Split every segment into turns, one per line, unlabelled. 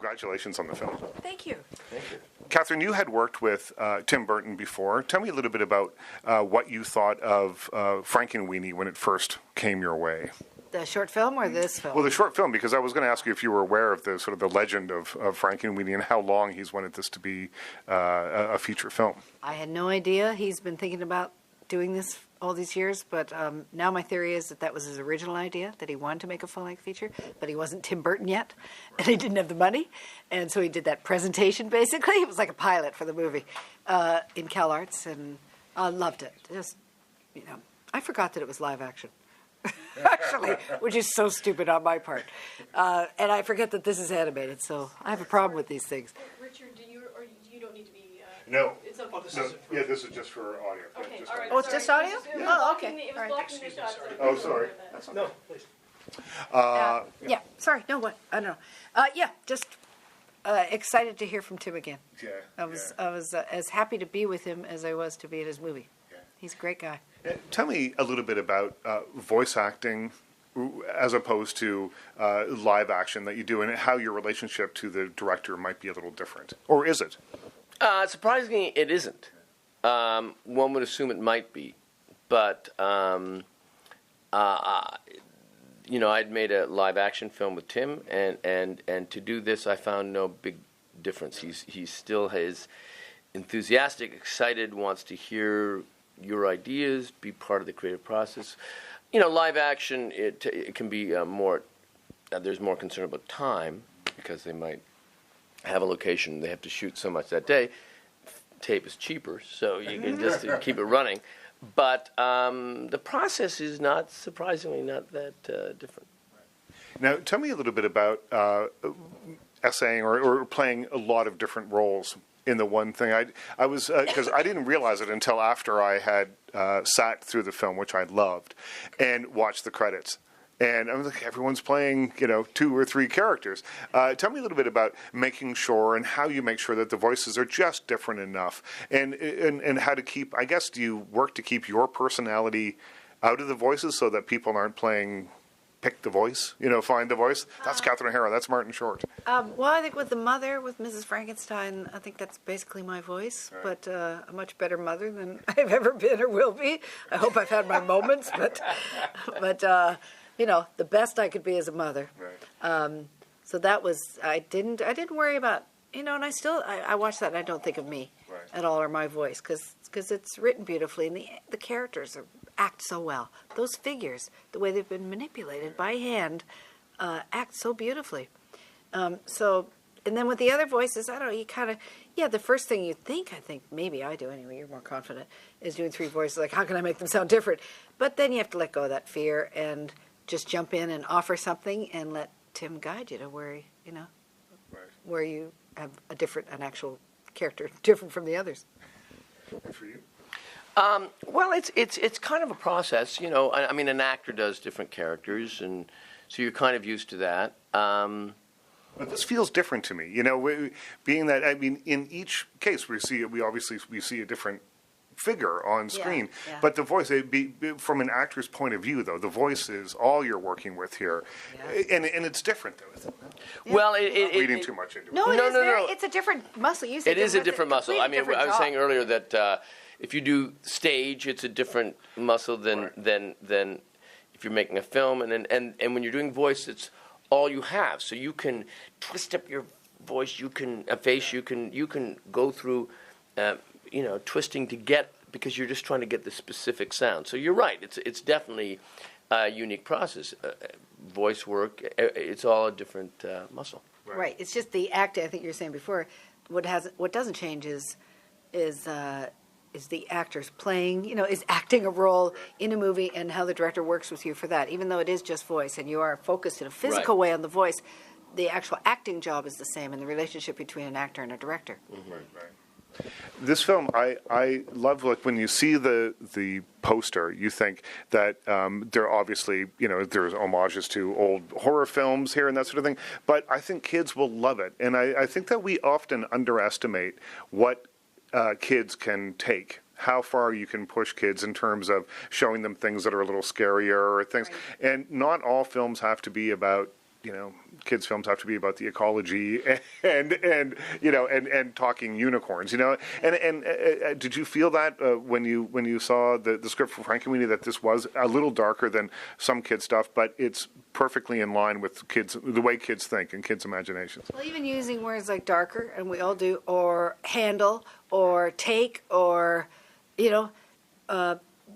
congratulations on the film.
Thank you.
Thank you.
Catherine, you had worked with Tim Burton before. Tell me a little bit about what you thought of Frankenweenie when it first came your way.
The short film or this film?
Well, the short film, because I was going to ask you if you were aware of the sort of the legend of Frankenweenie and how long he's wanted this to be a feature film.
I had no idea. He's been thinking about doing this all these years, but now my theory is that was his original idea, that he wanted to make a full-length feature, but he wasn't Tim Burton yet, and he didn't have the money, and so he did that presentation, basically. It was like a pilot for the movie in CalArts, and I loved it. Just, I forgot that it was live action. Actually, which is so stupid on my part. And I forget that this is animated, so I have a problem with these things.
Richard, you don't need to be...
No.
It's okay.
This is just for audio.
Okay,
Just
all right.
Oh, it's just audio? Oh, okay.
It was blocking the shots.
Oh, sorry.
No, please.
Yeah, sorry, no, what? I don't know. Just excited to hear from Tim again.
Yeah.
I was as happy to be with him as I was to be in his movie.
Yeah.
He's a great guy.
Tell me a little bit about voice acting as opposed to live action that you do, and how your relationship to the director might be a little different. Or is it?
Surprisingly, it isn't. One would assume it might be. But, I'd made a live action film with Tim, and to do this, I found no big difference. He's still enthusiastic, excited, wants to hear your ideas, be part of the creative process. Live action, it can be more, there's more concern about time, because they might have a location, they have to shoot so much that day. Tape is cheaper, so you can just keep it running. But the process is surprisingly not that different.
Now, tell me a little bit about essaying or playing a lot of different roles in the one thing. I was, because I didn't realize it until after I had sat through the film, which I loved, and watched the credits. And I was like, everyone's playing, 2 or 3 characters. Tell me a little bit about making sure and how you make sure that the voices are just different enough, and how to keep. I guess, do you work to keep your personality out of the voices so that people aren't playing? Pick the voice, find the voice. That's Catherine O'Hara. That's Martin Short.
Well, I think with the mother, with Mrs. Frankenstein, I think that's basically my voice,
right.
But a much better mother than I've ever been or will be. I hope I've had my moments, but the best I could be as a mother.
Right.
So that was, I didn't worry about, and I watch that and I don't think of me
Right.
at all or my voice, because it's written beautifully and the characters act so well. Those figures, the way they've been manipulated by hand, act so beautifully. And then with the other voices, I don't know, you kind of, the first thing you think, I think, maybe I do anyway, you're more confident, is doing 3 voices, like, how can I make them sound different? But then you have to let go of that fear and just jump in and offer something and let Tim guide you to where,
Right.
where you have an actual character different from the others.
And for you?
Well, it's kind of a process, I mean, an actor does different characters, and so you're kind of used to that.
But this feels different to me, being that, I mean, in each case we obviously see a different figure on screen,
yeah.
But the voice, from an actor's point of view, though, the voice is all you're working with here, and it's different, though, isn't it?
Yeah.
Well,
Reading too much into it.
No,
No.
it's a different muscle.
It is a different muscle. I mean, I was saying earlier that if you do stage, it's a different muscle than if you're making a film, and when you're doing voice, it's all you have. So you can twist up your voice, you can go through, twisting to get, because you're just trying to get the specific sound. So you're right. It's definitely a unique process. Voice work, it's all a different muscle.
Right. It's just the acting. I think you were saying before. What doesn't change is the actors playing, is acting a role in a movie, and how the director works with you for that. Even though it is just voice and you are focused in a physical way on the voice, the actual acting job is the same, and the relationship between an actor and a director.
Mm-hmm. Right. This film, I love, like, when you see the poster, you think that there obviously, there's homages to old horror films here and that sort of thing, but I think kids will love it. And I think that we often underestimate what kids can take, how far you can push kids in terms of showing them things that are a little scarier or things. Right. And not all films have to be about kids films have to be about the ecology and talking unicorns, and did you feel that when you saw the script for Frankenweenie, that this was a little darker than some kids stuff, but it's perfectly in line with the way kids think and kids' imaginations?
Well, even using words like darker, and we all do, or handle, or take, or,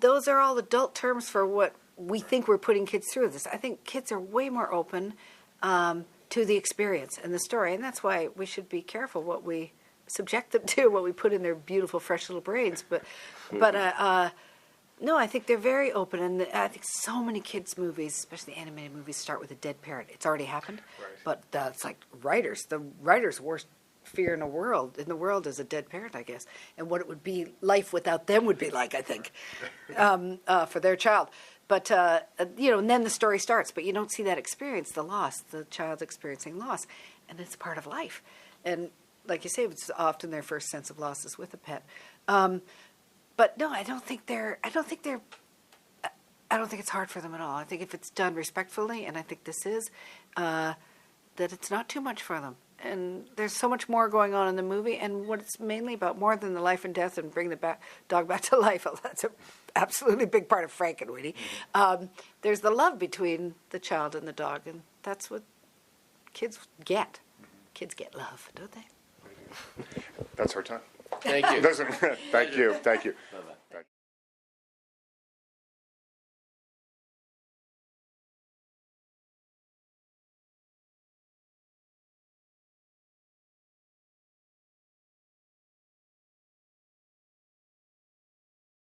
those are all adult terms for what we think we're putting kids through this. I think kids are way more open to the experience and the story, and that's why we should be careful what we subject them to, what we put in their beautiful, fresh little brains. But no, I think they're very open, and I think so many kids' movies, especially animated movies, start with a dead parent. It's already happened, right. But it's like the writers' worst fear in the world is a dead parent, I guess, and what it would be, life without them would be like, I think, for their child. But, and then the story starts, but you don't see that experience, the loss, the child experiencing loss, and it's part of life. And like you say, it's often their first sense of loss is with a pet. But no, I don't think it's hard for them at all. I think if it's done respectfully, and I think this is, that it's not too much for them. And there's so much more going on in the movie, and what it's mainly about, more than the life and death and bring the dog back to life. That's an absolutely big part of Frankenweenie. There's the love between the child and the dog, and that's what kids get. Kids get love, don't they?
That's our time.
Thank you.
Thank you. Bye-bye.